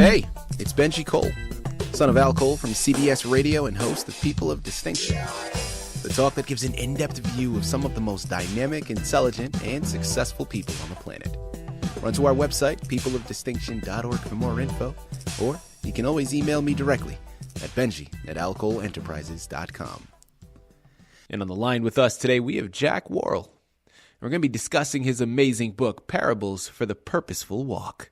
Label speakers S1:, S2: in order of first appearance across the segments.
S1: Hey, it's Benji Cole, son of Al Cole from CBS Radio and host of People of Distinction, the talk that gives an in-depth view of some of the most dynamic, intelligent, and successful people on the planet. Run to our website, peopleofdistinction.org for more info, or you can always email me directly at benji@alcoleenterprises.com. And on the line with us today, we have Jack Worrill. We're going to be discussing his amazing book, Parables for the Purposeful Walk.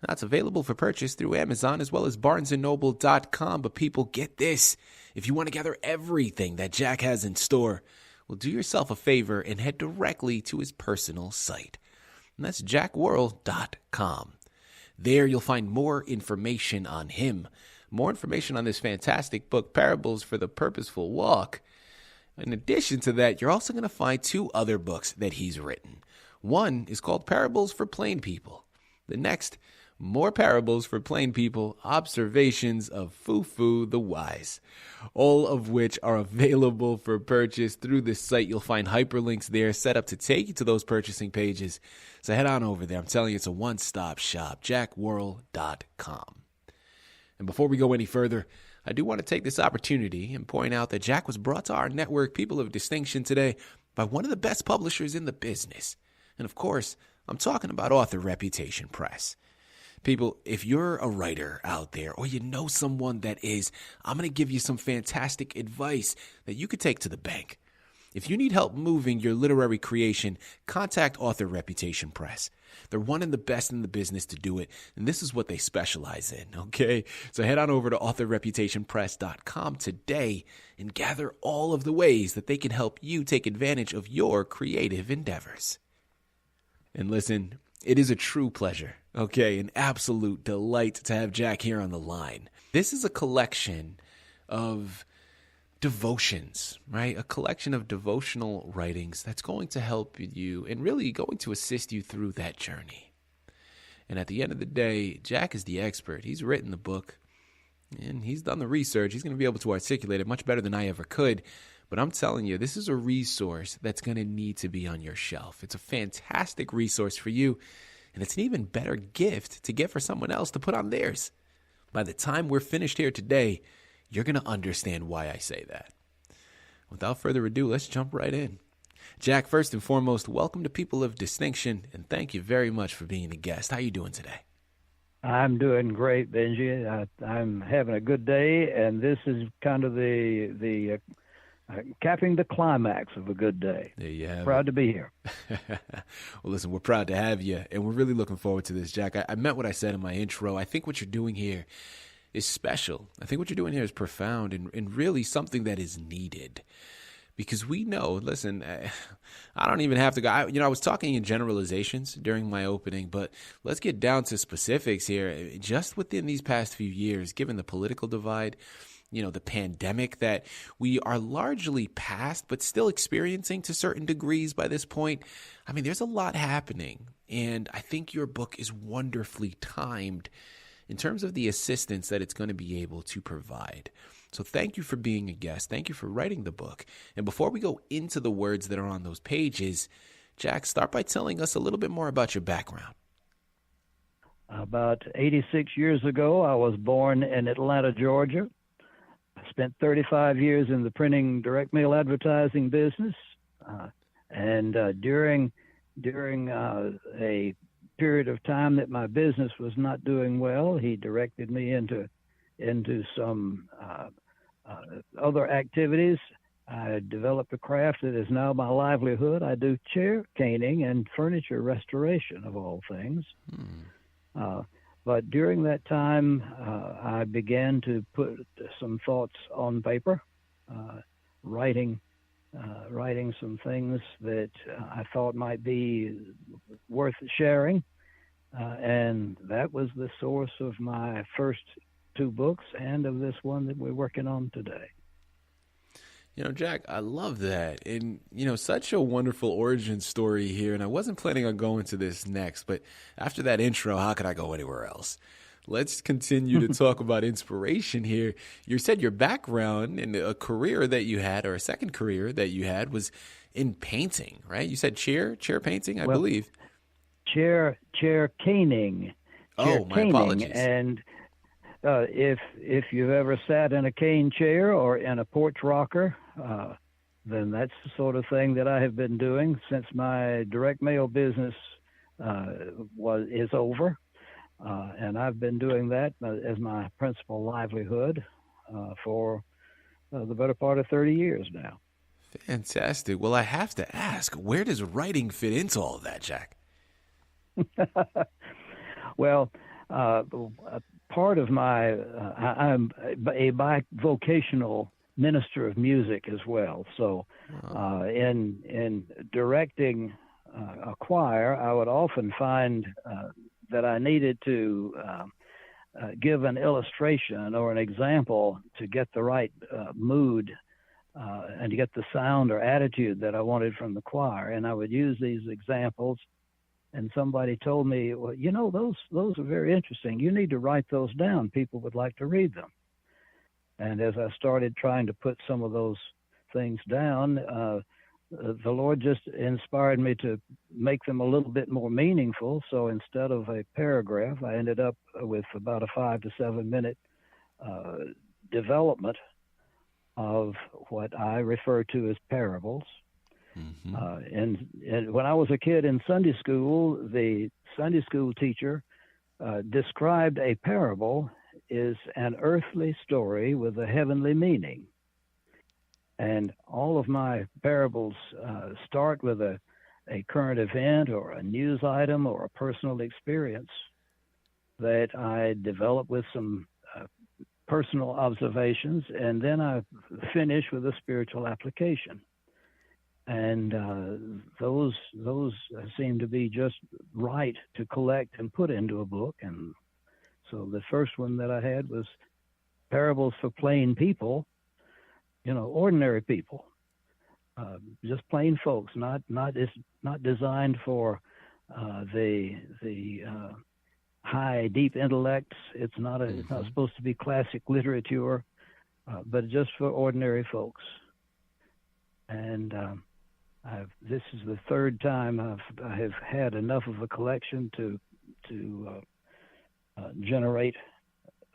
S1: That's available for purchase through Amazon as well as barnesandnoble.com. But people, get this. If you want to gather everything that Jack has in store, well, do yourself a favor and head directly to his personal site. And that's jackworrill.com. There you'll find more information on him, more information on this fantastic book, Parables for the Purposeful Walk. In addition to that, you're also going to find two other books that he's written. One is called Parables for Plain People. The next, More Parables for Plain People, Observations of Fufu the Wise, all of which are available for purchase through this site. You'll find hyperlinks there set up to take you to those purchasing pages. So head on over there. I'm telling you, it's a one-stop shop, jackworrill.com. And before we go any further, I do want to take this opportunity and point out that Jack was brought to our network, People of Distinction, today by one of the best publishers in the business. And of course, I'm talking about Author Reputation Press. People, if you're a writer out there or you know someone that is, I'm going to give you some fantastic advice that you could take to the bank. If you need help moving your literary creation, contact Author Reputation Press. They're one of the best in the business to do it, and this is what they specialize in, okay? So head on over to authorreputationpress.com today and gather all of the ways that they can help you take advantage of your creative endeavors. And listen, it is a true pleasure, okay, an absolute delight to have Jack here on the line. This is a collection of devotions, right? A collection of devotional writings that's going to help you and really going to assist you through that journey. And at the end of the day, Jack is the expert. He's written the book and he's done the research. He's going to be able to articulate it much better than I ever could. But I'm telling you, this is a resource that's going to need to be on your shelf. It's a fantastic resource for you, and it's an even better gift to get for someone else to put on theirs. By the time we're finished here today, you're going to understand why I say that. Without further ado, let's jump right in. Jack, first and foremost, welcome to People of Distinction, and thank you very much for being a guest. How are you doing today?
S2: I'm doing great, Benji. I'm having a good day, and this is kind of the capping the climax of a good day.
S1: There you have
S2: Proud to be here.
S1: Well, listen, we're proud to have you, and we're really looking forward to this, Jack. I meant what I said in my intro. I think what you're doing here is special. I think what you're doing here is profound and really something that is needed. Because we know, listen, I don't even have to go. I was talking in generalizations during my opening, but let's get down to specifics here. Just within these past few years, given the political divide, the pandemic that we are largely past, but still experiencing to certain degrees by this point. I mean, there's a lot happening. And I think your book is wonderfully timed in terms of the assistance that it's going to be able to provide. So thank you for being a guest. Thank you for writing the book. And before we go into the words that are on those pages, Jack, start by telling us a little bit more about your background.
S2: About 86 years ago, I was born in Atlanta, Georgia. I spent 35 years in the printing direct mail advertising business. And during a period of time that my business was not doing well, he directed me into some other activities. I developed a craft that is now my livelihood. I do chair caning and furniture restoration, of all things. But during that time, I began to put some thoughts on paper, writing some things that I thought might be worth sharing. And that was the source of my first two books and of this one that we're working on today.
S1: Jack, I love that. And, such a wonderful origin story here. And I wasn't planning on going to this next, but after that intro, how could I go anywhere else? Let's continue to talk about inspiration here. You said your background and a career that you had, or a second career that you had, was in painting, right? You said chair painting, I believe.
S2: Chair caning.
S1: Oh, my apologies.
S2: And if you've ever sat in a cane chair or in a porch rocker, then that's the sort of thing that I have been doing since my direct mail business is over, and I've been doing that as my principal livelihood for the better part of 30 years now.
S1: Fantastic. Well, I have to ask, where does writing fit into all of that, Jack?
S2: Well, part of I'm a bivocational minister of music as well. So in directing a choir, I would often find that I needed to give an illustration or an example to get the right mood and to get the sound or attitude that I wanted from the choir. And I would use these examples. And somebody told me, well, those are very interesting. You need to write those down. People would like to read them. And as I started trying to put some of those things down, the Lord just inspired me to make them a little bit more meaningful. So instead of a paragraph, I ended up with about a 5 to 7 minute development of what I refer to as parables. Mm-hmm. And when I was a kid in Sunday school, the Sunday school teacher described a parable as an earthly story with a heavenly meaning. And all of my parables start with a current event or a news item or a personal experience that I develop with some personal observations, and then I finish with a spiritual application. And those seem to be just right to collect and put into a book. And so the first one that I had was Parables for Plain People, ordinary people, just plain folks, not designed for the high, deep intellects. It's not supposed to be classic literature, but just for ordinary folks. And this is the third time I have had enough of a collection to generate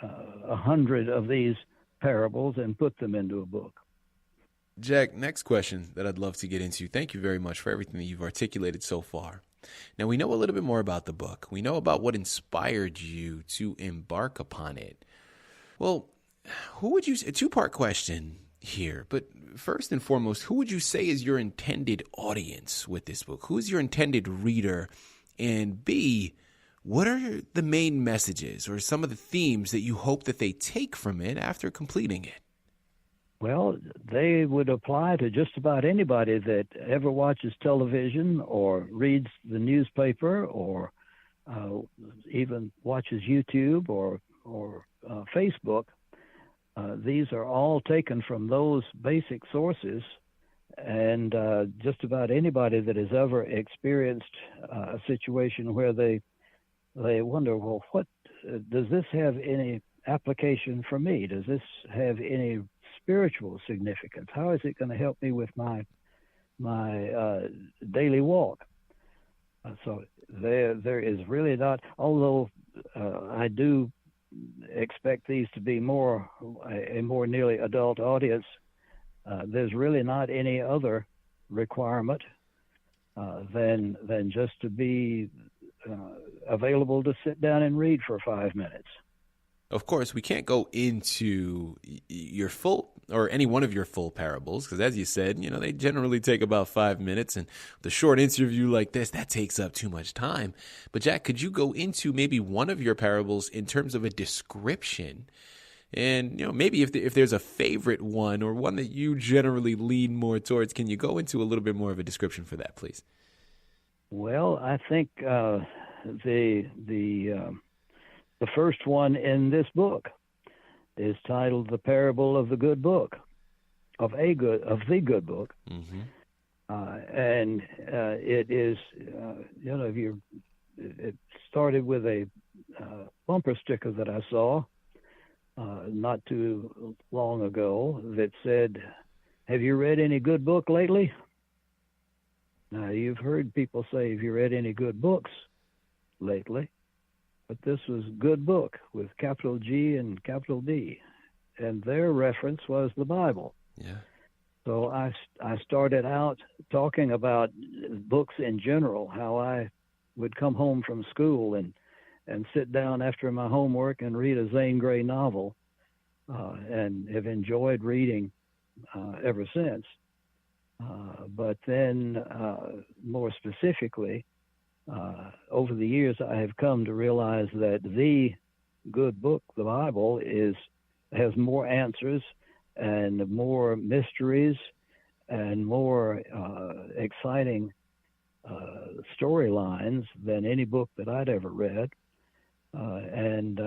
S2: 100 of these parables and put them into a book.
S1: Jack, next question that I'd love to get into. Thank you very much for everything that you've articulated so far. Now, we know a little bit more about the book. We know about what inspired you to embark upon it. Well, a two-part question here, but first and foremost, who would you say is your intended audience with this book? Who is your intended reader? And B, what are the main messages or some of the themes that you hope that they take from it after completing it?
S2: Well, they would apply to just about anybody that ever watches television or reads the newspaper or even watches YouTube or Facebook. These are all taken from those basic sources, and just about anybody that has ever experienced a situation where they wonder, well, what does this have any application for me? Does this have any spiritual significance? How is it going to help me with my daily walk? So there is really not, although I do expect these to be a more nearly adult audience, there's really not any other requirement than just to be available to sit down and read for 5 minutes.
S1: Of course, we can't go into your full or any one of your full parables because, as you said, they generally take about 5 minutes, and the short interview like this, that takes up too much time. But Jack, could you go into maybe one of your parables in terms of a description? And, maybe if there's a favorite one or one that you generally lean more towards, can you go into a little bit more of a description for that, please?
S2: Well, I think the first one in this book is titled "The Parable of the Good Book," of the Good Book, mm-hmm. And it is, it started with a bumper sticker that I saw not too long ago that said, "Have you read any good book lately?" Now, you've heard people say, "Have you read any good books lately?" but this was Good Book with capital G and capital B, and their reference was the Bible.
S1: Yeah.
S2: So I started out talking about books in general, how I would come home from school and sit down after my homework and read a Zane Grey novel, and have enjoyed reading ever since. But then, more specifically, over the years, I have come to realize that the good book, the Bible, has more answers and more mysteries and more exciting storylines than any book that I'd ever read. And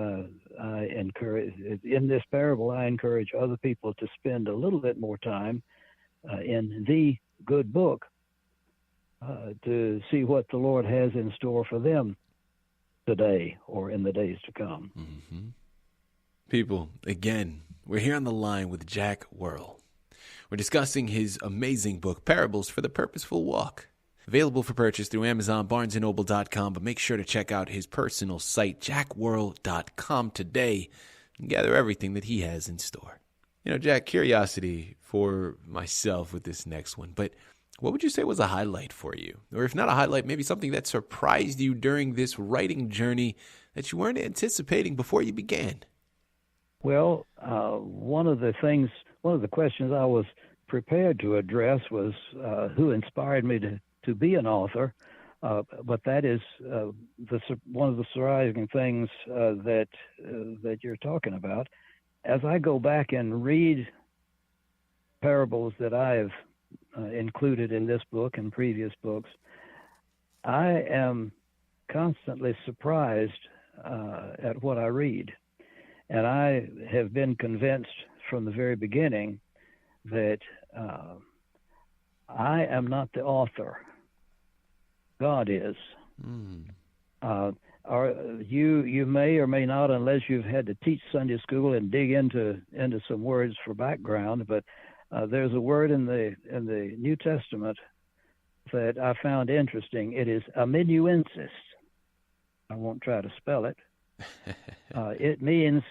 S2: I encourage, in this parable, I encourage other people to spend a little bit more time in the good book to see what the Lord has in store for them today or in the days to come.
S1: Mm-hmm. People, again, we're here on the line with Jack Worrill. We're discussing his amazing book, Parables for the Purposeful Walk. Available for purchase through Amazon, BarnesandNoble.com, but make sure to check out his personal site, jackworrill.com, today and gather everything that he has in store. You know, Jack, curiosity for myself with this next one, but what would you say was a highlight for you? Or if not a highlight, maybe something that surprised you during this writing journey that you weren't anticipating before you began?
S2: Well, one of the questions I was prepared to address was who inspired me to be an author, but that is one of the surprising things that you're talking about. As I go back and read parables that I have included in this book and previous books, I am constantly surprised at what I read. And I have been convinced from the very beginning that I am not the author. God is. You may or may not, unless you've had to teach Sunday school and dig into some words for background, but there's a word in the New Testament that I found interesting. It is amanuensis. I won't try to spell it. It means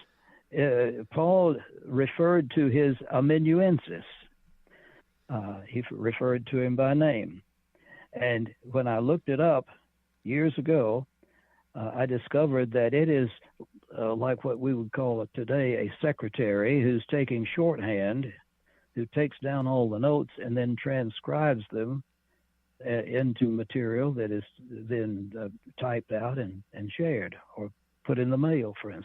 S2: Paul referred to his amanuensis. He referred to him by name. And when I looked it up years ago, I discovered that it is like what we would call today a secretary who's taking shorthand, who takes down all the notes and then transcribes them into material that is then typed out and shared or put in the mail, for instance.